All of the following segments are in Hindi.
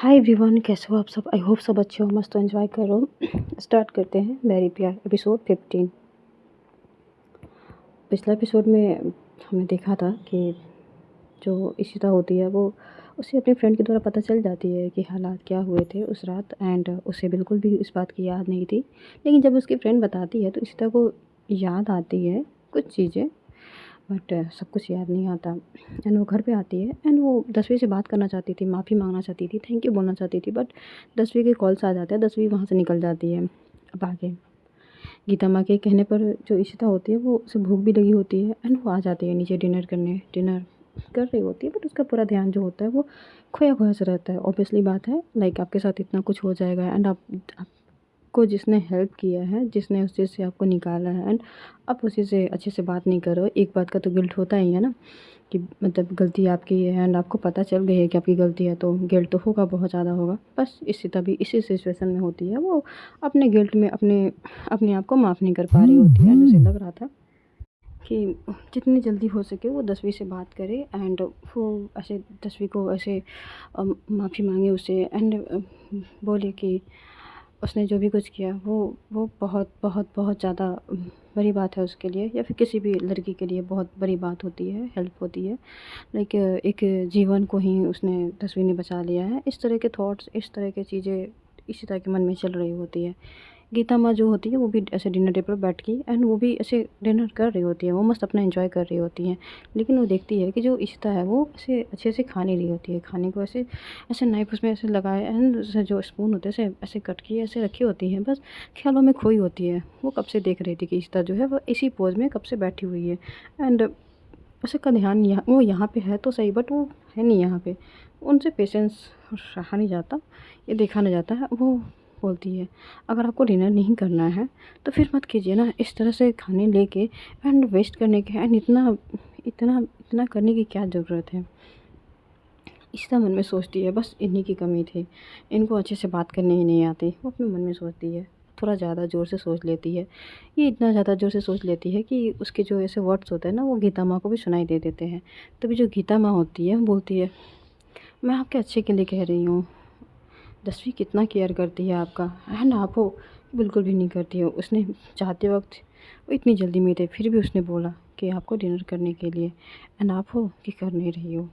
हाय एवरीवन, कैसे हो आप सब? आई होप सब अच्छे हो, मस्त एंजॉय करो। स्टार्ट करते हैं वेरी प्यार एपिसोड 15। पिछला एपिसोड में हमने देखा था कि जो इशिता होती है वो उसे अपने फ्रेंड के द्वारा पता चल जाती है कि हालात क्या हुए थे उस रात, एंड उसे बिल्कुल भी इस बात की याद नहीं थी। लेकिन जब उसकी फ्रेंड बताती है तो इशिता को याद आती है कुछ चीज़ें, बट सब कुछ याद नहीं आता। एंड वो घर पे आती है एंड वो 10वीं से बात करना चाहती थी, माफ़ी मांगना चाहती थी, थैंक यू बोलना चाहती थी, बट 10वीं के कॉल्स आ जाते हैं, 10वीं वहाँ से निकल जाती है। अब आगे गीता माँ के कहने पर जो इशिता होती है वो उसे भूख भी लगी होती है एंड वो आ जाती है नीचे डिनर करने। डिनर कर रही होती है बट उसका पूरा ध्यान जो होता है वो खोया खोया से रहता है। ऑब्वियसली बात है, लाइक आपके साथ इतना कुछ हो जाएगा एंड आपको जिसने हेल्प किया है, जिसने उस चीज़ से आपको निकाला है, एंड आप उसी से अच्छे से बात नहीं करो, एक बात का तो गिल्ट होता ही है ना कि मतलब गलती आपकी है एंड आपको पता चल गई है कि आपकी गलती है, तो गिल्ट तो होगा, बहुत ज़्यादा होगा। बस इसी तभी इसी सिचुएशन में होती है वो, अपने गिल्ट में अपने अपने आप को माफ़ नहीं कर पा रही होती है एंड उसे लग रहा था कि जितनी जल्दी हो सके वो 10वीं से बात करे एंड वो ऐसे 10वीं को ऐसे माफ़ी मांगे उसे एंड बोले कि उसने जो भी कुछ किया वो बहुत बहुत बहुत ज़्यादा बड़ी बात है उसके लिए, या फिर किसी भी लड़की के लिए बहुत बड़ी बात होती है, हेल्प होती है। लाइक एक जीवन को ही उसने 10वीं ने बचा लिया है। इस तरह के थॉट्स, इस तरह की चीज़ें इसी तरह के मन में चल रही होती है। गीता माँ जो होती है वो भी ऐसे डिनर टेबल पर बैठ के एंड वो भी ऐसे डिनर कर रही होती है, वो मस्त अपना एंजॉय कर रही होती हैं। लेकिन वो देखती है कि जो इशिता है वो ऐसे अच्छे से खा नहीं रही होती है, खाने को ऐसे ऐसे नाइफ उसमें ऐसे लगाए एंड जो स्पून होते हैं ऐसे ऐसे कट के ऐसे रखी होती है, बस ख्यालों में खोई होती है। वो कब से देख रही थी कि इशिता जो है वो इसी पोज में कब से बैठी हुई है एंड उसे का ध्यान यहाँ, वो यहाँ पे है तो सही बट वो है नहीं यहाँ पे। उनसे पेशेंस रहा नहीं जाता, ये देखा नहीं जाता है। वो बोलती है अगर आपको डिनर नहीं करना है तो फिर मत कीजिए ना, इस तरह से खाने लेके एंड वेस्ट करने के एंड इतना इतना इतना करने की क्या ज़रूरत है। इस मन में सोचती है बस इन्हीं की कमी थी, इनको अच्छे से बात करने ही नहीं आती। वो अपने मन में सोचती है, थोड़ा ज़्यादा ज़ोर से सोच लेती है। ये इतना ज़्यादा ज़ोर से सोच लेती है कि उसके जो ऐसे वर्ड्स होते हैं ना वो गीता माँ को भी सुनाई दे देते हैं। तभी जो गीता माँ होती है वो बोलती है मैं आपके अच्छे के लिए कह रही हूँ, 10वीं कितना केयर करती है आपका एंड आप हो बिल्कुल भी नहीं करती हो। उसने चाहते वक्त वो इतनी जल्दी में थे फिर भी उसने बोला कि आपको डिनर करने के लिए, एंड आप हो कि कर नहीं रही हो।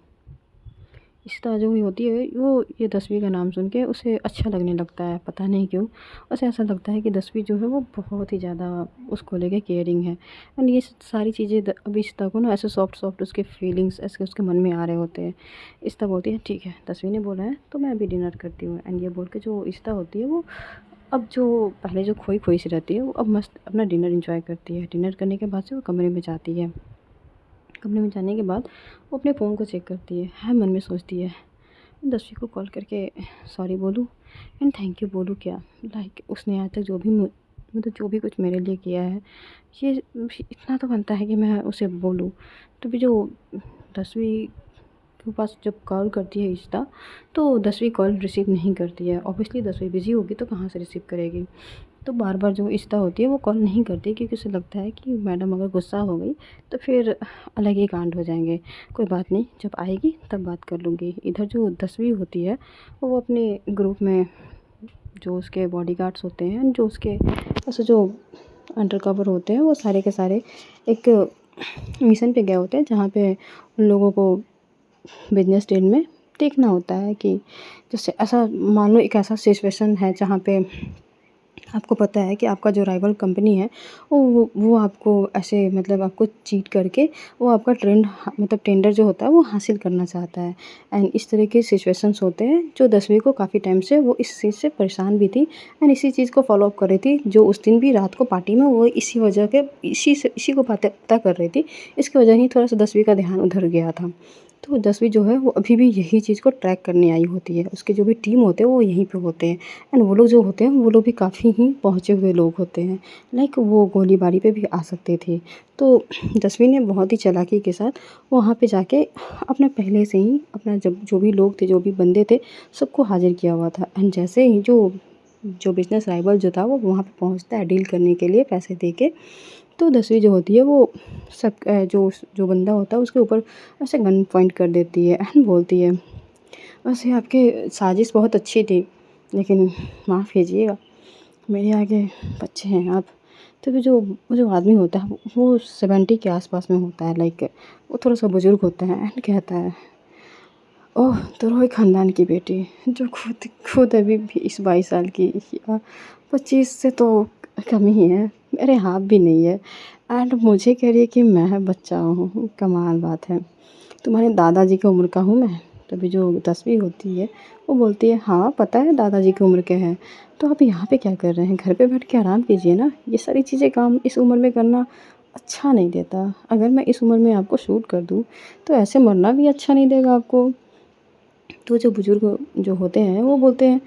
इशिता जो हुई होती है वो ये 10वीं का नाम सुन के उसे अच्छा लगने लगता है, पता नहीं क्यों। उसे ऐसा लगता है कि 10वीं जो है वो बहुत ही ज़्यादा उसको लेके केयरिंग है एंड ये सारी चीज़ें अभी इशिता को ना ऐसे सॉफ्ट सॉफ्ट उसके फीलिंग्स ऐसे उसके मन में आ रहे होते हैं। इशिता बोलती है ठीक है 10वीं ने बोला है तो मैं अभी डिनर करती हूँ, एंड ये बोल के जो इशिता होती है वो अब जो पहले जो खोई खोई सी रहती है वो अब मस्त अपना डिनर इंजॉय करती है। डिनर करने के बाद से वो कमरे में जाती है। कमरे में जाने के बाद वो अपने फ़ोन को चेक करती है मन में सोचती है 10वीं को कॉल करके सॉरी बोलूँ एंड थैंक यू बोलूँ क्या। लाइक उसने आज तक जो भी मतलब जो भी कुछ मेरे लिए किया है ये इतना तो बनता है कि मैं उसे बोलूँ। तो भी जो 10वीं के पास जब कॉल करती है इशिता तो 10वीं कॉल रिसीव नहीं करती है। ऑब्वियसली 10वीं बिज़ी होगी तो कहाँ से रिसीव करेगी। तो बार बार जो इशिता होती है वो कॉल नहीं करती क्योंकि उसे लगता है कि मैडम अगर गुस्सा हो गई तो फिर अलग ही कांड हो जाएंगे। कोई बात नहीं, जब आएगी तब बात कर लूँगी। इधर जो 10वीं होती है वो अपने ग्रुप में जो उसके बॉडीगार्ड्स होते हैं, जो उसके ऐसे जो अंडर कवर होते हैं, वो सारे के सारे एक मिशन पे गए होते हैं जहाँ पे उन लोगों को बिजनेस डील में देखना होता है कि जैसे ऐसा मान लो एक ऐसा सिचुएशन है जहाँ पे आपको पता है कि आपका जो राइवल कंपनी है वो आपको ऐसे मतलब आपको चीट करके वो आपका मतलब टेंडर जो होता है वो हासिल करना चाहता है। एंड इस तरह के सिचुएशंस होते हैं जो 10वीं को काफ़ी टाइम से वो इस चीज़ से परेशान भी थी एंड इसी चीज़ को फॉलो अप कर रही थी। जो उस दिन भी रात को पार्टी में वो इसी वजह के इसी को पता कर रही थी, इसकी वजह ही थोड़ा सा 10वीं का ध्यान उधर गया था। तो 10वीं जो है वो अभी भी यही चीज़ को ट्रैक करने आई होती है। उसके जो भी टीम होते हैं वो यहीं पे होते हैं एंड वो लोग जो होते हैं वो लोग भी काफ़ी ही पहुँचे हुए लोग होते हैं। लाइक वो गोलीबारी पे भी आ सकते थे। तो 10वीं ने बहुत ही चालाकी के साथ वहाँ पे जाके अपना पहले से ही अपना जब जो भी लोग थे, जो भी बंदे थे, सबको हाज़िर किया हुआ था। एंड जैसे ही जो बिज़नेस राइवल जो था वो वहाँ पे पहुँचता है डील करने के लिए पैसे दे के, तो 10वीं जो होती है वो सब जो बंदा होता है उसके ऊपर ऐसे गन पॉइंट कर देती है एंड बोलती है वैसे आपकी साजिश बहुत अच्छी थी, लेकिन माफ़ कीजिएगा, मेरे आगे बच्चे हैं आप। तो वो जो आदमी होता है वो 70 के आस-पास में होता है, लाइक वो थोड़ा-सा बुज़ुर्ग होता है एंड कहता है, ओह! तुरई ख़ानदान की बेटी जो खुद खुद अभी 20-22 साल की या 25 से तो कम ही है, मेरे हाथ भी नहीं है एंड मुझे कह रही है कि मैं बच्चा हूँ, कमाल बात है। तुम्हारे दादाजी की उम्र का हूँ मैं। तभी जो 10वीं होती है, वो बोलती है, हाँ, पता है दादाजी की उम्र क्या है। तो आप यहाँ पे क्या कर रहे हैं? घर पे बैठ के आराम कीजिए ना। ये सारी चीज़ें काम इस उम्र में करना अच्छा नहीं देता। अगर मैं इस उम्र में आपको शूट कर दूँ, तो ऐसे मरना भी अच्छा नहीं देगा आपको। तो जो बुज़ुर्ग जो होते हैं वो बोलते हैं,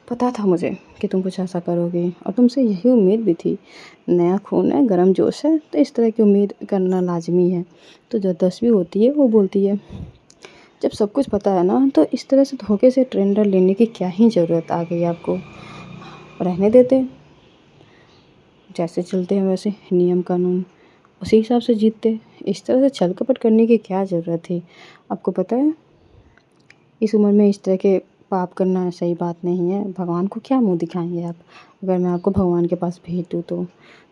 पता था मुझे कि तुम कुछ ऐसा करोगे और तुमसे यही उम्मीद भी थी। नया खून है, गर्म जोश है, तो इस तरह की उम्मीद करना लाज़मी है। तो जो 10वीं होती है वो बोलती है, जब सब कुछ पता है ना, तो इस तरह से धोखे से टेंडर लेने की क्या ही ज़रूरत आ गई आपको। रहने देते, जैसे चलते हैं वैसे नियम कानून उसी हिसाब से जीतते। इस तरह से छल कपट करने की क्या ज़रूरत थी। आपको पता है, इस उम्र में इस तरह के पाप करना सही बात नहीं है। भगवान को क्या मुँह दिखाएँगे आप, अगर मैं आपको भगवान के पास भेज दूँ तो।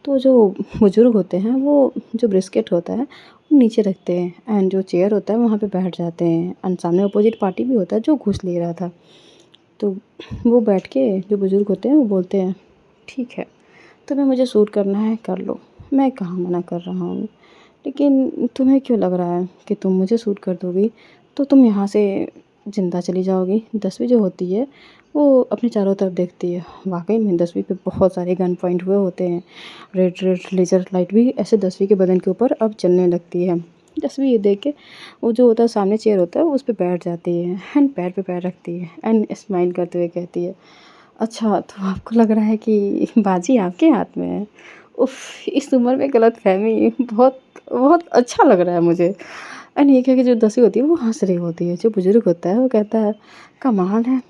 तो जो बुज़ुर्ग होते हैं वो जो ब्रिस्केट होता है वो नीचे रखते हैं एंड जो चेयर होता है वहाँ पे बैठ जाते हैं एंड सामने अपोज़िट पार्टी भी होता है जो घूस ले रहा था। तो वो बैठ के जो बुज़ुर्ग होते हैं वो बोलते हैं, ठीक है, तुम्हें मुझे सूट करना है कर लो, मैं कहाँ मना कर रहा हूँ। लेकिन तुम्हें क्यों लग रहा है कि तुम मुझे सूट कर दोगी तो तुम यहाँ से ज़िंदा चली जाओगी। 10वीं जो होती है वो अपने चारों तरफ देखती है। वाक़ई में 10वीं पे बहुत सारे गन पॉइंट हुए होते हैं। रेड रेड लेज़र लाइट भी ऐसे 10वीं के बदन के ऊपर अब चलने लगती है। 10वीं ये देख के वो जो होता है सामने चेयर होता है उस पे बैठ जाती है एंड पैर पे पैर रखती है एंड स्माइल करते हुए कहती है, अच्छा, तो आपको लग रहा है कि बाजी आपके हाथ में है। उफ़! इस उम्र में गलतफ़हमी बहुत बहुत अच्छा लग रहा है मुझे। एंड ये कह के जो 10वीं होती है वो हँस रही होती है। जो बुज़ुर्ग होता है वो कहता है, कमाल है,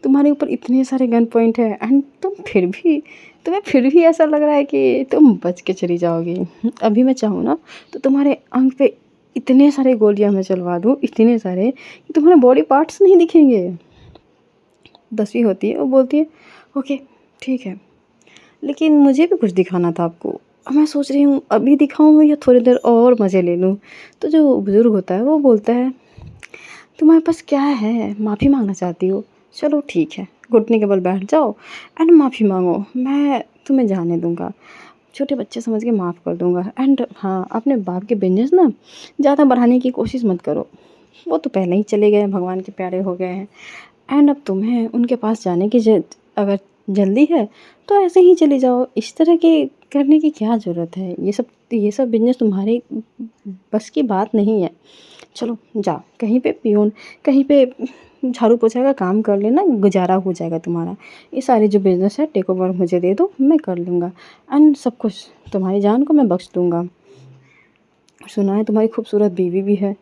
तुम्हारे ऊपर इतने सारे गन पॉइंट है एंड तुम्हें फिर भी ऐसा लग रहा है कि तुम बच के चली जाओगी। अभी मैं चाहूँ ना तो तुम्हारे अंग पे इतने सारे गोलियाँ मैं चलवा दूँ, इतने सारे कि तुम्हारे बॉडी पार्ट्स नहीं दिखेंगे। 10वीं होती है वो बोलती है, ओके, ठीक है, लेकिन मुझे भी कुछ दिखाना था आपको। अब मैं सोच रही हूँ अभी दिखाऊँ या थोड़ी देर और मज़े ले लूँ। तो जो बुज़ुर्ग होता है वो बोलता है, तुम्हारे पास क्या है, माफ़ी माँगना चाहती हो? चलो ठीक है, घुटने के बल बैठ जाओ एंड माफ़ी माँगो, मैं तुम्हें जाने दूँगा। छोटे बच्चे समझ के माफ़ कर दूँगा एंड हाँ, अपने बाप के बिज़नेस ना ज़्यादा बढ़ाने की कोशिश मत करो। वो तो पहले ही चले गए हैं, भगवान के प्यारे हो गए हैं एंड अब तुम्हें उनके पास जाने की अगर जल्दी है तो ऐसे ही चले जाओ। इस तरह के करने की क्या ज़रूरत है? ये सब बिज़नेस तुम्हारे बस की बात नहीं है। चलो जाओ, कहीं पे पियून, कहीं पे झाड़ू पोछा का काम कर लेना, गुज़ारा हो जाएगा तुम्हारा। ये सारे जो बिज़नेस है टेक ओवर मुझे दे दो, मैं कर लूँगा एंड सब कुछ तुम्हारी जान को मैं बख्श दूँगा। सुना है तुम्हारी खूबसूरत बीवी भी है,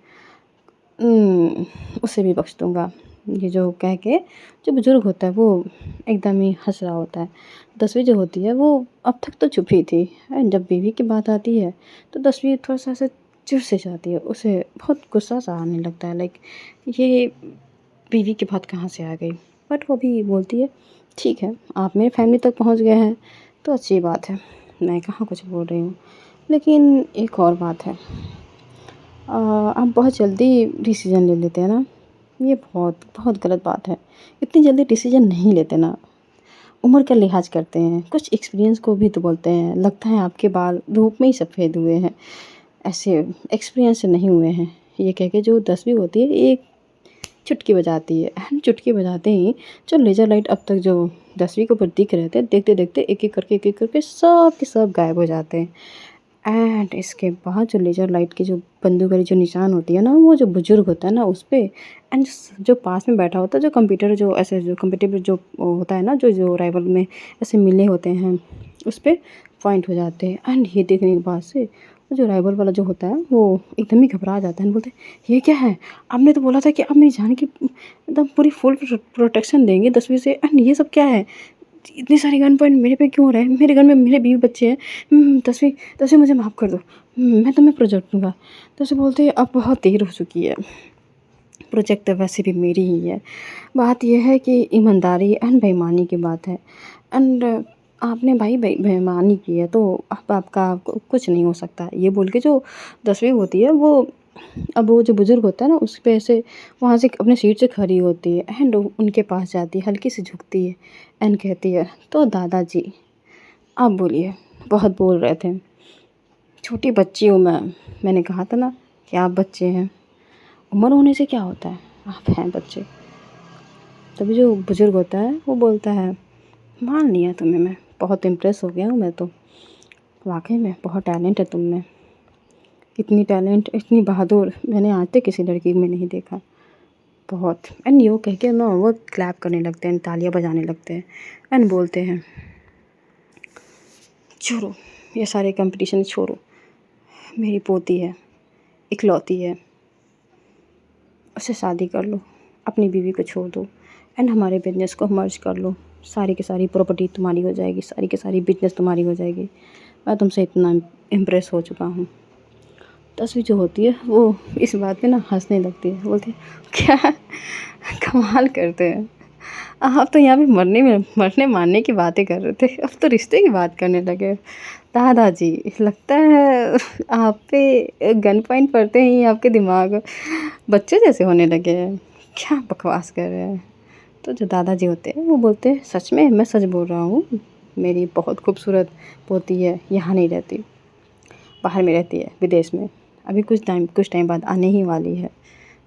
उसे भी बख्श दूँगा। ये जो कह के जो बुज़ुर्ग होता है वो एकदम ही हँस रहा होता है। 10वीं जो होती है वो अब तक तो चुप ही थी एंड जब बीवी की बात आती है तो 10वीं थोड़ा-सा ऐसे चिढ़ से जाती है। उसे बहुत गुस्सा सा आने लगता है, लाइक ये बीवी की बात कहाँ से आ गई? बट वो भी बोलती है, ठीक है, आप मेरी फैमिली तक पहुँच गए हैं तो अच्छी बात है, मैं कहाँ कुछ बोल रही हूँ। लेकिन एक और बात है, आप बहुत जल्दी डिसीज़न ले लेते हैं ना, ये बहुत बहुत गलत बात है। इतनी जल्दी डिसीज़न नहीं लेते ना, उम्र का लिहाज़ करते हैं, कुछ एक्सपीरियंस को भी तो बोलते हैं। लगता है आपके बाल धूप में ही सफ़ेद हुए हैं, ऐसे एक्सपीरियंस से नहीं हुए हैं। ये कह के जो 10वीं होती है एक चुटकी बजाती है एंड चुटकी बजाते ही जो लेज़र लाइट अब तक जो 10वीं के ऊपर दिख रहे थे, देखते-देखते एक-एक करके सब के सब गायब हो जाते हैं। एंड इसके बाद जो लेज़र लाइट की जो बंदूक वाली जो निशान होती है ना, वो जो बुज़ुर्ग होता है ना उस पे एंड जो पास में बैठा होता है, जो कंप्यूटर जो ऐसे जो कम्पिटिटिव जो होता है ना, जो राइवल में ऐसे मिले होते हैं, उस पे पॉइंट हो जाते हैं एंड ये देखने के बाद से वो जो राइवल वाला जो होता है वो एकदम ही घबरा जाता है, बोलते हैं, ये क्या है? आपने तो बोला था कि आप मेरी जान की एकदम पूरी फुल प्रोटेक्शन देंगे 10वीं से एंड ये सब क्या है? इतने सारे गन पॉइंट मेरे पे क्यों हो रहे हैं? मेरे घर में मेरे बीवी बच्चे हैं। 10वीं 10वीं मुझे माफ़ कर दो। मैं तुम्हें प्रोजेक्ट दूँगा। तो उसे बोलते हैं अब बहुत देर हो चुकी है। प्रोजेक्ट तो वैसे भी मेरी ही है। बात ये है कि ईमानदारी एंड बेईमानी की बात है। एंड आपने भाई बेईमानी की है तो अब आपका कुछ नहीं हो सकता। ये बोल के जो तस्वीर होती है वो, अब वो जो बुज़ुर्ग होता है ना उस पे ऐसे वहाँ से अपने सीट से खड़ी होती है एंड उनके पास जाती है, हल्की सी झुकती है एंड कहती है, तो दादाजी आप बोलिए, बहुत बोल रहे थे, छोटी बच्ची हूँ मैं। मैंने कहा था ना कि आप बच्चे हैं, उम्र होने से क्या होता है, आप हैं बच्चे। तभी जो बुज़ुर्ग होता है वो बोलता है, मान लिया तुम्हें, मैं बहुत इम्प्रेस हो गया हूँ मैं तो, वाक़ई में बहुत टैलेंट है तुम में। इतनी टैलेंट, इतनी बहादुर मैंने आज तक किसी लड़की में नहीं देखा, बहुत। एंड यूँ कह के ना वो क्लैप करने लगते हैं, तालियाँ बजाने लगते हैं एंड बोलते हैं, छोड़ो ये सारे कंपटीशन छोड़ो, मेरी पोती है, इकलौती है, उससे शादी कर लो, अपनी बीवी को छोड़ दो एंड हमारे बिज़नेस को मर्ज कर लो, सारी की सारी प्रॉपर्टी तुम्हारी हो जाएगी, सारी की सारी बिज़नेस तुम्हारी हो जाएगी। मैं तुमसे इतना इम्प्रेस हो चुका हूँ। तस्वीर जो होती है वो इस बात पे ना हँसने लगती है, बोलती है, क्या कमाल करते हैं आप तो यहाँ पे मरने मारने की बातें कर रहे थे, अब तो रिश्ते की बात करने लगे। दादाजी लगता है आप पे गन पॉइंट पड़ते ही आपके दिमाग बच्चे जैसे होने लगे हैं, क्या बकवास कर रहे हैं। तो जो दादाजी होते हैं वो बोलते हैं, सच में मैं सच बोल रहा हूँ, मेरी बहुत खूबसूरत पोती है, यहाँ नहीं रहती, बाहर में रहती है, विदेश में, अभी कुछ टाइम बाद आने ही वाली है,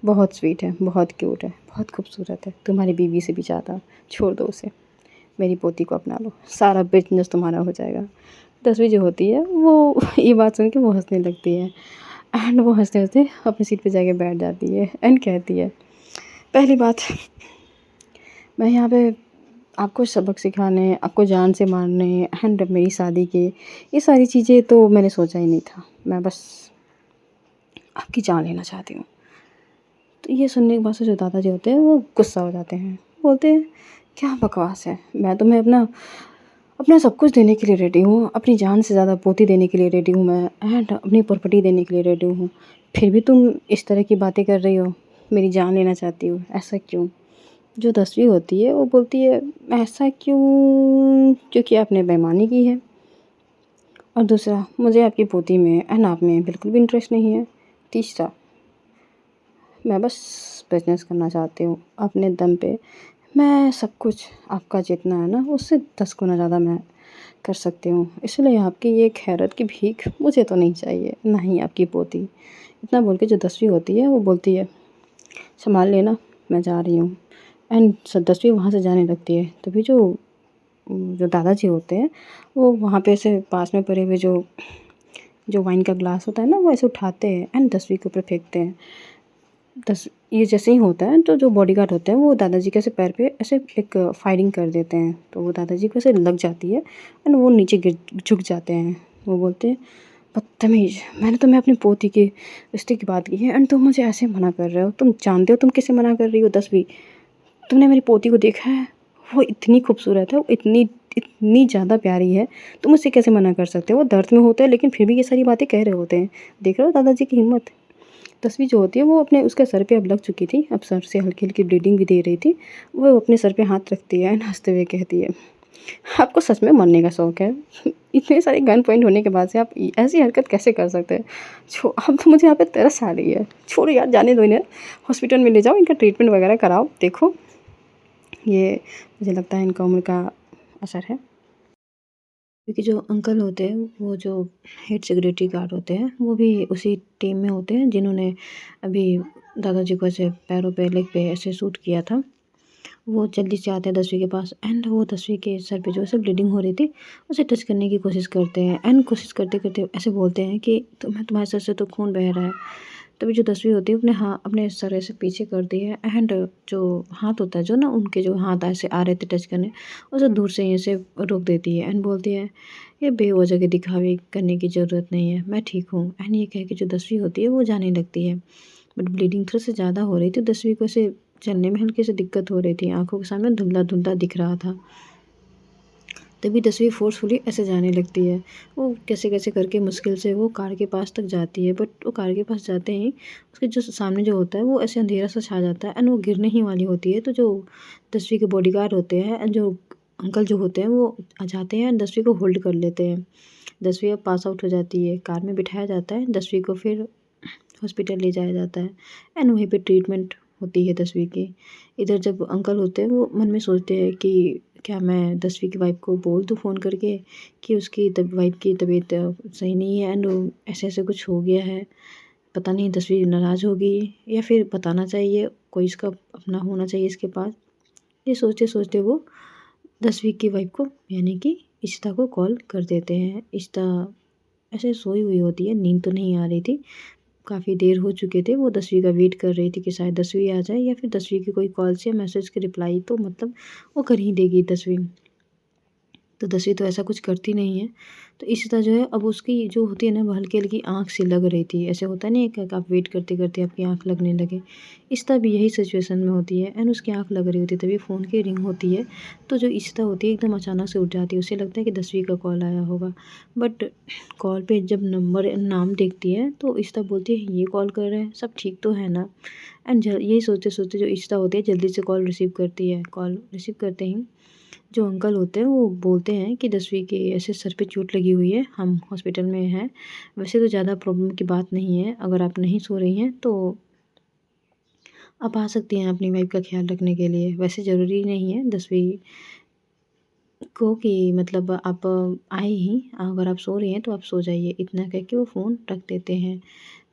बहुत स्वीट है, बहुत क्यूट है, बहुत खूबसूरत है, तुम्हारी बीवी से भी ज़्यादा, छोड़ दो उसे, मेरी पोती को अपना लो, सारा बिजनेस तुम्हारा हो जाएगा। तस्वीर जो होती है वो ये बात सुन के वो हंसने लगती है एंड वो हंसते हंसते अपनी सीट पे जाके बैठ जाती है एंड कहती है, पहली बात, मैं यहाँ पे आपको सबक सिखाने, आपको जान से मारने एंड मेरी शादी के ये सारी चीज़ें तो मैंने सोचा ही नहीं था, मैं बस आपकी जान लेना चाहती हूँ। तो ये सुनने के बाद से जो दादाजी होते हैं वो गुस्सा हो जाते हैं, बोलते हैं, क्या बकवास है, मैं तुम्हें अपना सब कुछ देने के लिए रेडी हूँ, अपनी जान से ज़्यादा पोती देने के लिए रेडी हूँ मैं एंड अपनी प्रॉपर्टी देने के लिए रेडी हूँ, फिर भी तुम इस तरह की बातें कर रही हो, मेरी जान लेना चाहती हो, ऐसा क्यों। जो तस्वीर होती है वो बोलती है, ऐसा क्यों, क्योंकि आपने बेईमानी की है, और दूसरा, मुझे आपकी पोती में एंड आप में बिल्कुल भी इंटरेस्ट नहीं है, तीसरा, मैं बस बिजनेस करना चाहती हूँ अपने दम पे, मैं सब कुछ आपका जितना है ना उससे 10 गुना ज़्यादा मैं कर सकती हूँ, इसलिए आपकी ये खैरत की भीख मुझे तो नहीं चाहिए, ना ही आपकी पोती। इतना बोल के जो तस्वीर होती है वो बोलती है, संभाल लेना, मैं जा रही हूँ एंड तस्वीर वहाँ से जाने लगती है। तभी जो दादाजी होते हैं वो वहाँ पे ऐसे पास में पड़े हुए जो जो वाइन का ग्लास होता है ना वो ऐसे उठाते हैं एंड तस्वीर के ऊपर फेंकते हैं। ये जैसे ही होता है तो जो बॉडीगार्ड होते हैं वो दादाजी के ऐसे पैर पे ऐसे एक फायरिंग कर देते हैं, तो वो दादाजी को ऐसे लग जाती है एंड वो नीचे गिर झुक जाते हैं। वो बोलते हैं, बदतमीज़, मैंने तुम्हें अपनी पोती के रिश्ते की बात की है एंड तुम मुझे ऐसे मना कर रहे हो, तुम जानते हो तुम किसे मना कर रही हो। 10वीं, तुमने मेरी पोती को देखा है, वो इतनी खूबसूरत है, वो इतनी इतनी ज़्यादा प्यारी है, तुम उससे कैसे मना कर सकते हो। वो दर्द में होते हैं लेकिन फिर भी ये सारी बातें कह रहे होते हैं। देख रहे हो दादाजी की हिम्मत। तस्वीर जो होती है वो अपने उसके सर पे अब लग चुकी थी, अब सर से हल्की-हल्की ब्लीडिंग भी दे रही थी। वो अपने सर पे हाथ रखती है एंड हँसते हुए कहती है, आपको सच में मरने का शौक है। इतने सारे गन पॉइंट होने के बाद से आप ऐसी हरकत कैसे कर सकते हैं। अब तो मुझे यहाँ पे तरस आ रही है। छोड़ो यार, जाने दो इन्हें, हॉस्पिटल में ले जाओ, इनका ट्रीटमेंट वगैरह कराओ। देखो ये मुझे लगता है इनका उम्र का असर है। क्योंकि जो अंकल होते हैं वो जो हेड सिक्योरिटी गार्ड होते हैं वो भी उसी टीम में होते हैं जिन्होंने अभी दादाजी को ऐसे पैरों पे लेग पे ऐसे शूट किया था। वो जल्दी से आते हैं 10वीं के पास एंड वो 10वीं के सर पे जो ऐसे ब्लीडिंग हो रही थी उसे टच करने की कोशिश करते हैं एंड कोशिश करते करते ऐसे बोलते हैं कि तुम्हारे सर से तो खून बह रहा है। तभी जो 10वीं होती है अपने सर ऐसे पीछे कर दी है एंड जो हाथ होता है जो ना उनके जो हाथ ऐसे आ रहे थे टच करने, उसे दूर से ही ऐसे रोक देती है एंड बोलती है, ये बेवजह के दिखावे करने की ज़रूरत नहीं है, मैं ठीक हूँ। एंड ये कह के जो 10वीं होती है वो जाने लगती है, बट ब्लीडिंग थोड़ा से ज़्यादा हो रही थी। 10वीं को ऐसे चलने में हल्की सी दिक्कत हो रही थी, आंखों के सामने धुंधला धुंधला दिख रहा था। तभी तस्वीर फ़ोर्सफुली ऐसे जाने लगती है। वो कैसे-कैसे करके मुश्किल से वो कार के पास तक जाती है, बट वो कार के पास जाते ही उसके जो सामने जो होता है वो ऐसे अंधेरा सा छा जाता है एंड वो गिरने ही वाली होती है। तो जो तस्वीर के बॉडीगार्ड होते हैं एंड जो अंकल जो होते हैं वो आ जाते हैं एंड तस्वीर को होल्ड कर लेते हैं। तस्वीर अब पास आउट हो जाती है, कार में बिठाया जाता है, तस्वीर को फिर हॉस्पिटल ले जाया जाता है एंड वहीं पे ट्रीटमेंट होती है तस्वीर की। इधर जब अंकल होते हैं वो मन में सोचते हैं कि क्या मैं तस्वीर की वाइफ को बोल दूँ फ़ोन करके कि उसकी वाइफ की तबीयत सही नहीं है एंड ऐसे-ऐसे कुछ हो गया है। पता नहीं तस्वीर नाराज़ होगी या फिर बताना चाहिए, कोई इसका अपना होना चाहिए इसके पास। ये सोचते-सोचते वो तस्वीर की वाइफ को यानी कि इशिता को कॉल कर देते हैं। इशिता ऐसे सोई हुई होती है, नींद तो नहीं आ रही थी। काफ़ी देर हो चुके थे, वो 10वीं का वेट कर रही थी कि शायद 10वीं आ जाए या फिर 10वीं की कोई कॉल से मैसेज की रिप्लाई तो मतलब वो कर ही देगी 10वीं। तो 10वीं तो ऐसा कुछ करती नहीं है। तो इशिता जो है अब उसकी जो होती है ना वो हल्की-हल्की आँख से लग रही थी। ऐसे होता नहीं है कि आप वेट करते-करते आपकी आँख लगने लगे। इशिता भी यही सिचुएशन में होती है एंड उसकी आँख लग रही होती है, तभी फ़ोन की रिंग होती है। तो जो इशिता होती है एकदम अचानक से उठ जाती है, उसे लगता है कि 10वीं का कॉल आया होगा। बट कॉल पे जब नाम देखती है तो इशिता बोलती है ये कॉल कर रहे हैं, सब ठीक तो है ना? एंड यही सोचते-सोचते जो इशिता होती है जल्दी से कॉल रिसीव करती है। कॉल रिसीव करते ही जो अंकल होते हैं वो बोलते हैं कि 10वीं के ऐसे सर पे चोट लगी हुई है, हम हॉस्पिटल में हैं। वैसे तो ज़्यादा प्रॉब्लम की बात नहीं है, अगर आप नहीं सो रही हैं तो आप आ सकती हैं अपनी वाइफ़ का ख़्याल रखने के लिए। वैसे ज़रूरी नहीं है 10वीं को कि मतलब आप आए ही, अगर आप सो रही हैं तो आप सो जाइए, इतना कह के वो फ़ोन रख देते हैं।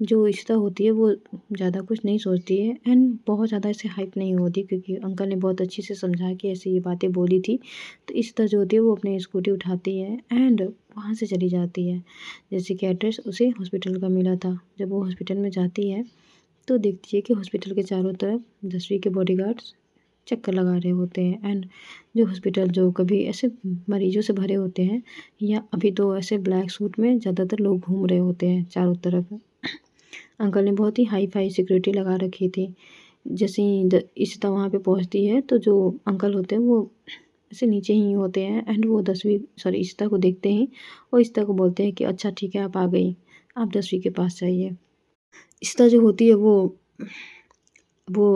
जो इशिता होती है वो ज़्यादा कुछ नहीं सोचती है एंड बहुत ज़्यादा ऐसे हाइप नहीं होती क्योंकि अंकल ने बहुत अच्छे से समझा के ऐसे ये बातें बोली थी। तो इशिता जो होती है वो अपनी स्कूटी उठाती है एंड वहाँ से चली जाती है। जैसे कि एड्रेस उसे हॉस्पिटल का मिला था। जब वो हॉस्पिटल में जाती है तो देखती है कि हॉस्पिटल के चारों तरफ 10वीं के बॉडीगार्ड्स चक्कर लगा रहे होते हैं एंड जो हॉस्पिटल जो कभी ऐसे मरीजों से भरे होते हैं या अभी तो ऐसे ब्लैक सूट में ज़्यादातर लोग घूम रहे होते हैं चारों तरफ। अंकल ने बहुत ही हाई-फाई सिक्योरिटी लगा रखी थी। जैसे ही इशिता वहाँ पे पहुँचती है तो जो अंकल होते हैं वो ऐसे नीचे ही होते हैं एंड वो 10वीं सॉरी इशिता को देखते ही वो इशिता को बोलते हैं कि अच्छा ठीक है आप आ गई, आप 10वीं के पास जाइए। इशिता जो होती है वो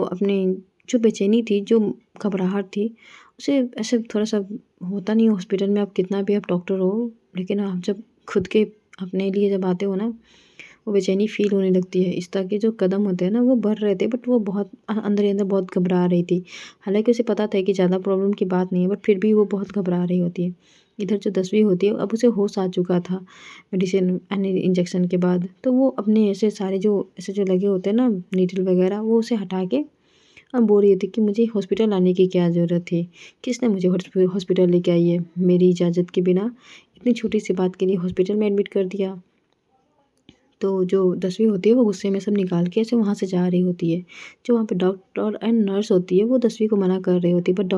अपनी जो बेचैनी थी, जो घबराहट थी, उसे ऐसे थोड़ा-सा होता नहीं है हॉस्पिटल में आप कितना भी आप डॉक्टर हो, लेकिन आप जब खुद के अपने लिए जब आते हो ना, वो बेचैनी फ़ील होने लगती है। इस तरह के जो कदम होते हैं ना, वो बढ़ रहे थे बट वो बहुत अंदर ही अंदर बहुत घबरा रही थी। हालाँकि उसे पता था कि ज़्यादा प्रॉब्लम की बात नहीं है बट फिर भी वो बहुत घबरा रही होती है। इधर जो 10वीं होती है, अब उसे होश आ चुका था मेडिसिन यानी इंजेक्शन के बाद। तो वो अपने ऐसे सारे जो ऐसे जो लगे होते हैं ना नीडल वगैरह, वो उसे हटा के बोल रही थी कि मुझे हॉस्पिटल आने की क्या ज़रूरत थी? किसने मुझे हॉस्पिटल लेके आई है? मेरी इजाज़त के बिना इतनी छोटी-सी बात के लिए हॉस्पिटल में एडमिट कर दिया। तो जो 10वीं होती है वो गुस्से में सब निकाल के ऐसे वहाँ से जा रही होती है। जो वहाँ पे डॉक्टर एंड नर्स होती है वो 10वीं को मना कर रही होती है बट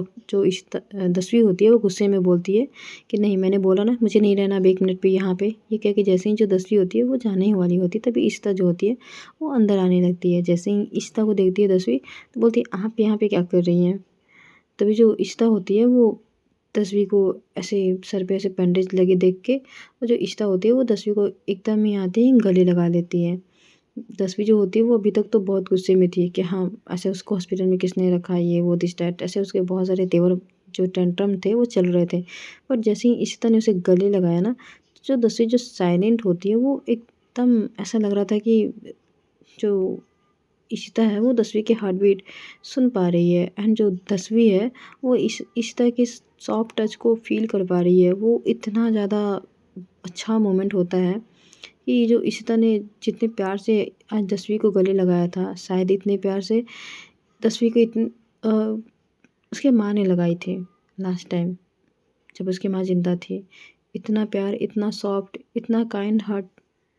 10वीं होती है वो गुस्से में बोलती है कि नहीं मैंने बोला ना मुझे नहीं रहना अब 1 मिनट भी यहाँ पे। ये कह के जैसे ही जो 10वीं होती है वो जाने ही वाली होती है तभी इशिता जो होती है वो अंदर आने लगती है। जैसे ही इशिता को देखती है 10वीं तो बोलती है आप यहाँ पे क्या कर रही हैं? तभी जो इशिता होती है वो 10वीं को ऐसे सर पे ऐसे बैंडेज लगे देख के वो जो इशिता होती है वो 10वीं को एकदम ही आते ही गले लगा लेती है। 10वीं जो होती है वो अभी तक तो बहुत गुस्से में थी कि हाँ, ऐसे उसको हॉस्पिटल में किसने रखा ये वो दिस दैट ऐसे उसके बहुत सारे तेवर जो टेंट्रम थे वो चल रहे थे। पर जैसे ही इशिता ने उसे गले लगाया ना, जो 10वीं जो साइलेंट होती है वो एकदम ऐसा लग रहा था कि जो इशिता है वो 10वीं की हार्ट बीट सुन पा रही है एंड जो 10वीं है वो इशिता के सॉफ्ट टच को फ़ील कर पा रही है। वो इतना ज़्यादा अच्छा मोमेंट होता है कि जो इशिता ने जितने प्यार से आज 10वीं को गले लगाया था, शायद इतने प्यार से 10वीं को उसकी माँ ने लगाई थी लास्ट टाइम जब उसकी माँ ज़िंदा थी। इतना प्यार, इतना सॉफ्ट, इतना काइंड हार्ट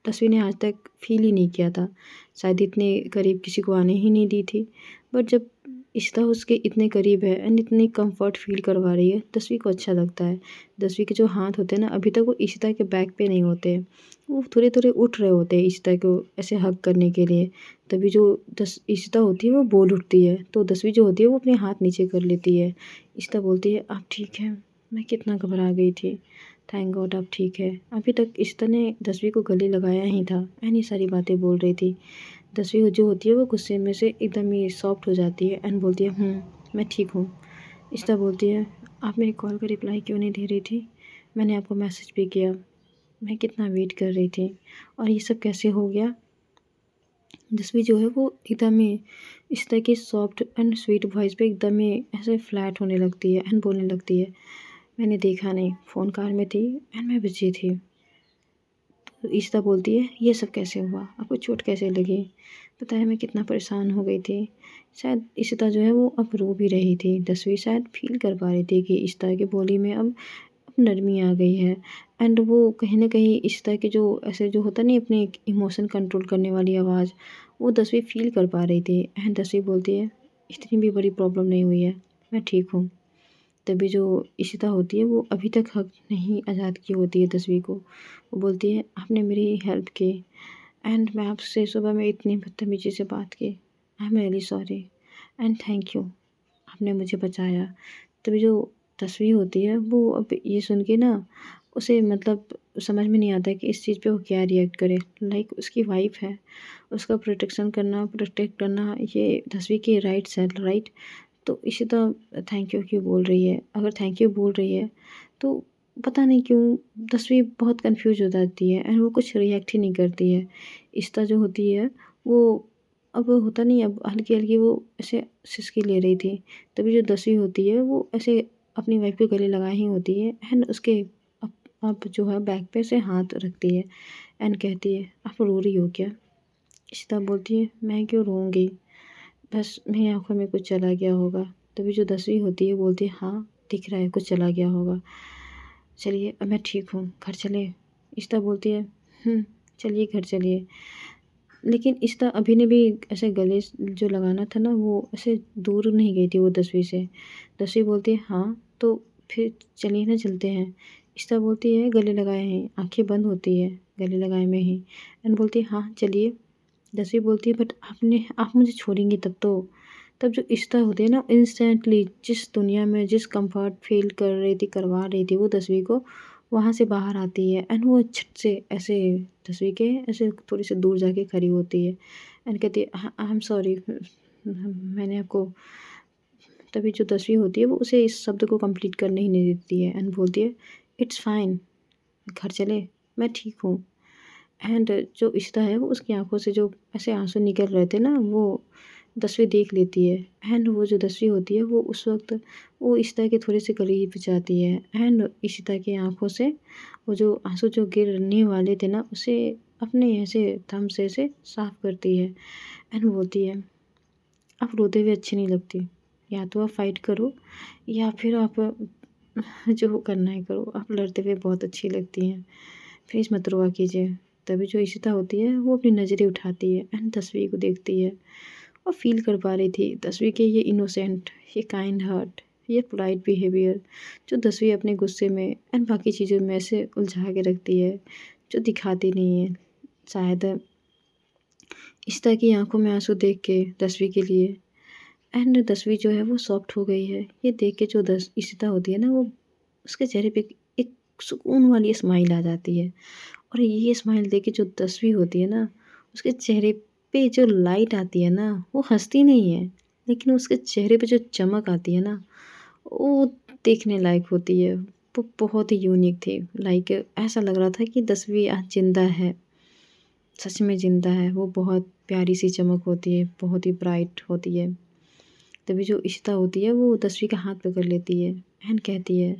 10वीं ने आज तक फ़ील ही नहीं किया था। शायद इतने करीब किसी को आने ही नहीं दी थी। बट जब इशिता उसके इतने करीब है एंड इतनी कम्फ़र्ट फ़ील करवा रही है, 10वीं को अच्छा लगता है। 10वीं के जो हाथ होते हैं ना, अभी तक वो इशिता के बैक पे नहीं होते हैं। वो थोड़े-थोड़े उठ रहे होते हैं इशिता को ऐसे हग करने के लिए। तभी जो इशिता होती है वो बोल उठती है, तो 10वीं जो होती है वो अपने हाथ नीचे कर लेती है। इशिता बोलती है, "आप ठीक हैं?" मैं कितना घबरा गई थी। थैंक गॉड अब ठीक है। अभी तक इशिता ने 10वीं को गले लगाया ही था एंड ये सारी बातें बोल रही थी। 10वीं जो होती है वो गुस्से में से एकदम ही सॉफ्ट हो जाती है एंड बोलती है मैं ठीक हूँ। इशिता बोलती है आप मेरी कॉल का रिप्लाई क्यों नहीं दे रही थी? मैंने आपको मैसेज भी किया। मैं कितना वेट कर रही थी और ये सब कैसे हो गया? 10वीं जो है वो एकदम ही इस तरह की सॉफ्ट एंड स्वीट वॉइस पे एकदम ही ऐसे फ्लैट होने लगती है एंड बोलने लगती है मैंने देखा नहीं, फ़ोन कार में थी एंड मैं बिजी थी। तो इशिता बोलती है ये सब कैसे हुआ? आपको चोट कैसे लगी? पता है मैं कितना परेशान हो गई थी। शायद इशिता जो है वो अब रो भी रही थी। 10वीं शायद फ़ील कर पा रही थी कि इशिता की बोली में अब नरमी आ गई है एंड वो कहीं न कहीं इशिता के जो ऐसे जो होता नहीं अपने इमोशन कंट्रोल करने वाली आवाज़, वो 10वीं फ़ील कर पा रही थी एंड 10वीं बोलती है इतनी भी बड़ी प्रॉब्लम नहीं हुई है, मैं ठीक हूँ। तभी जो इशिता होती है वो अभी तक हक नहीं आज़ाद की होती है 10वीं को। वो बोलती है आपने मेरी हेल्प की एंड मैं आपसे सुबह में इतनी बदतमीज़ी से बात की। I am really sorry and thank you, आपने मुझे बचाया। तभी जो 10वीं होती है वो अब ये सुन के ना उसे मतलब समझ में नहीं आता है कि इस चीज़ पे वो क्या रिएक्ट करे। लाइक उसकी वाइफ़ है, उसका प्रोटेक्शन करना, प्रोटेक्ट करना ये 10वीं की राइट्स है, राइट? तो इशिता थैंक यू क्यों बोल रही है? अगर थैंक यू बोल रही है तो पता नहीं क्यों 10वीं बहुत कन्फ्यूज़ हो जाती है एंड वो कुछ रिएक्ट ही नहीं करती है। इशिता जो होती है वो अब होता नहीं है अब हल्की-हल्की वो ऐसे सिसकी ले रही थी। तभी जो 10वीं होती है वो ऐसे अपनी वाइफ़ के गले लगाए ही होती है एंड उसके अप अब जो है बैक पे से हाथ रखती है एंड कहती है आप रो रही हो क्या? इशिता बोलती है मैं क्यों रोऊँगी? बस मेरी आँखों में कुछ चला गया होगा। तभी जो 10वीं होती है बोलती है हाँ, दिख रहा है कुछ चला गया होगा। चलिए अब मैं ठीक हूँ, घर चलें? इशिता बोलती है चलिए घर चलिए। लेकिन इशिता अभी ने भी ऐसे गले जो लगाना था ना वो ऐसे दूर नहीं गई थी वो 10वीं से। 10वीं बोलती है हाँ, तो फिर चलिए ना चलते हैं। इशिता बोलती है गले लगाए हैं, आँखें बंद होती है गले लगाए में ही एंड बोलती है हाँ, चलिए। 10वीं बोलती है बट आप मुझे छोड़ेंगी तब तो। तब जो इशिता होती है ना इंस्टेंटली जिस दुनिया में जिस कम्फर्ट फ़ील कर रही थी, करवा रही थी वो 10वीं को, वहाँ से बाहर आती है एंड वो झट से ऐसे 10वीं के ऐसे थोड़ी सी दूर जाके खड़ी होती है एंड कहती है आई एम सॉरी मैंने आपको तभी जो 10वीं होती है वो उसे इस शब्द को कंप्लीट करने ही नहीं देती है एंड बोलती है इट्स फाइन, घर चलें? मैं ठीक हूँ। एंड जो इशिता है वो उसकी आँखों से जो ऐसे आँसू निकल रहे थे ना वो 10वीं देख लेती है एंड वो जो 10वीं होती है वो उस वक़्त वो इशिता के थोड़े से करीब जाती है एंड इशिता की आँखों से वो जो आँसू जो गिरने वाले थे ना उसे अपने ऐसे थंब से ऐसे साफ़ करती है एंड बोलती है आप रोते हुए अच्छी नहीं लगती। या तो आप फ़ाइट करो या फिर आप जो करना है करो। आप लड़ते हुए बहुत अच्छी लगती हैं। प्लीज़ मत रोआ कीजिए। तभी जो इशिता होती है वो अपनी नज़रें उठाती है एंड 10वीं को देखती है और फ़ील कर पा रही थी 10वीं के ये इनोसेंट, ये काइंड हार्ट, ये पोलाइट बिहेवियर जो 10वीं अपने गुस्से में एंड बाकी चीज़ों में ऐसे उलझा के रखती है, जो दिखाती नहीं है। शायद इशिता की आँखों में आँसू देख के 10वीं के लिए एंड 10वीं जो है वो सॉफ्ट हो गई है। ये देख के जो 10 इशिता होती है ना वो उसके चेहरे पे एक सुकून वाली स्माइल आ जाती है और ये स्माइल देख के जो 10वीं होती है ना, उसके चेहरे पे जो लाइट आती है ना, वो हँसती नहीं है, लेकिन उसके चेहरे पे जो चमक आती है ना, वो देखने लायक होती है। वो बहुत ही यूनिक थी। लाइक ऐसा लग रहा था कि 10वीं आज ज़िंदा है, सच में ज़िंदा है। वो बहुत प्यारी सी चमक होती है, बहुत ही ब्राइट होती है। तभी जो इशिता होती है वो 10वीं का हाथ पकड़ लेती है एंड कहती है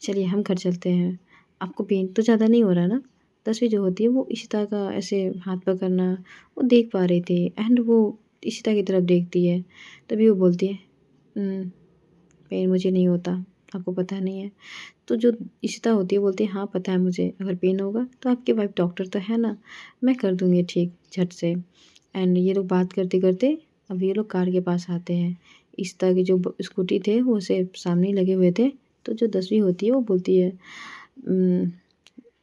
चलिए हम घर चलते हैं। आपको पेन तो ज़्यादा नहीं हो रहा ना? 10वीं जो होती है वो इशिता का ऐसे हाथ पकड़ना वो देख पा रही थी एंड वो इशिता की तरफ देखती है। तभी वो बोलती है पेन मुझे नहीं होता, आपको पता नहीं है। तो जो इशिता होती है बोलती है हाँ पता है मुझे, अगर पेन होगा तो आपकी वाइफ़ डॉक्टर तो है ना, मैं कर दूँगी ठीक झट से। एंड ये लोग बात करते-करते अब ये लोग कार के पास आते हैं। इशिता की जो स्कूटी थे वो उसे सामने ही लगे हुए थे। तो जो 10वीं होती है वो बोलती है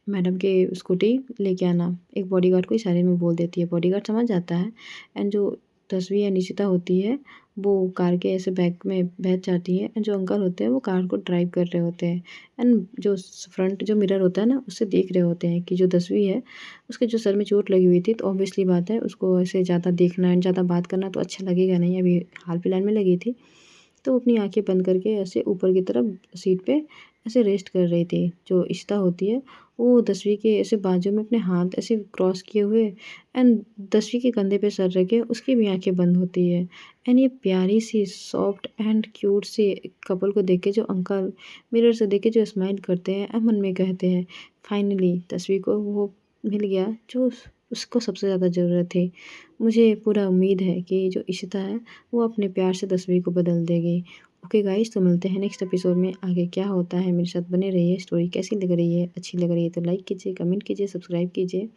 मैडम की स्कूटी लेके आना। एक बॉडीगार्ड को इशारे में बोल देती है। बॉडीगार्ड समझ जाता है एंड जो तस्वीर या निशिता होती है वो कार के ऐसे बैक में बैठ जाती है एंड जो अंकल होते हैं वो कार को ड्राइव कर रहे होते हैं एंड जो फ्रंट जो मिरर होता है ना उससे देख रहे होते हैं कि जो तस्वीर है उसके जो सर में चोट लगी हुई थी तो ऑब्वियसली बात है उसको ऐसे ज़्यादा देखना एंड ज़्यादा बात करना तो अच्छा लगेगा नहीं। अभी हाल फिलहाल में लगी थी तो वो अपनी आंखें बंद करके ऐसे ऊपर की तरफ सीट पे ऐसे रेस्ट कर रही थी। जो इशिता होती है वो दसवीं के ऐसे बाजू में अपने हाथ ऐसे क्रॉस किए हुए एंड दसवीं के कंधे पे सर रखे उसकी भी आंखें बंद होती है एंड ये प्यारी सी सॉफ्ट एंड क्यूट सी कपल को देख के जो अंकल मिरर से देख के जो स्माइल करते हैं एंड मन में कहते हैं फाइनली दसवीं को वो मिल गया जो उसको सबसे ज़्यादा ज़रूरत थी। मुझे पूरा उम्मीद है कि जो इशिता है वो अपने प्यार से तस्वीर को बदल देगी। ओके गाइस, तो मिलते हैं नेक्स्ट एपिसोड में। आगे क्या होता है मेरे साथ बने रहिए। स्टोरी कैसी लग रही है, अच्छी लग रही है तो लाइक कीजिए, कमेंट कीजिए, सब्सक्राइब कीजिए।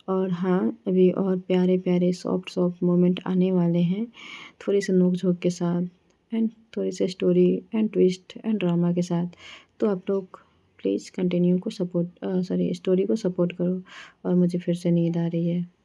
और हाँ, अभी और प्यारे-प्यारे सॉफ्ट मोमेंट आने वाले हैं, थोड़ी सी नोक-झोंक के साथ एंड थोड़ी सी story and twist and drama के साथ। तो आप लोग प्लीज़ कंटिन्यू को सपोर्ट सॉरी स्टोरी को सपोर्ट करो। और मुझे फिर से नींद आ रही है।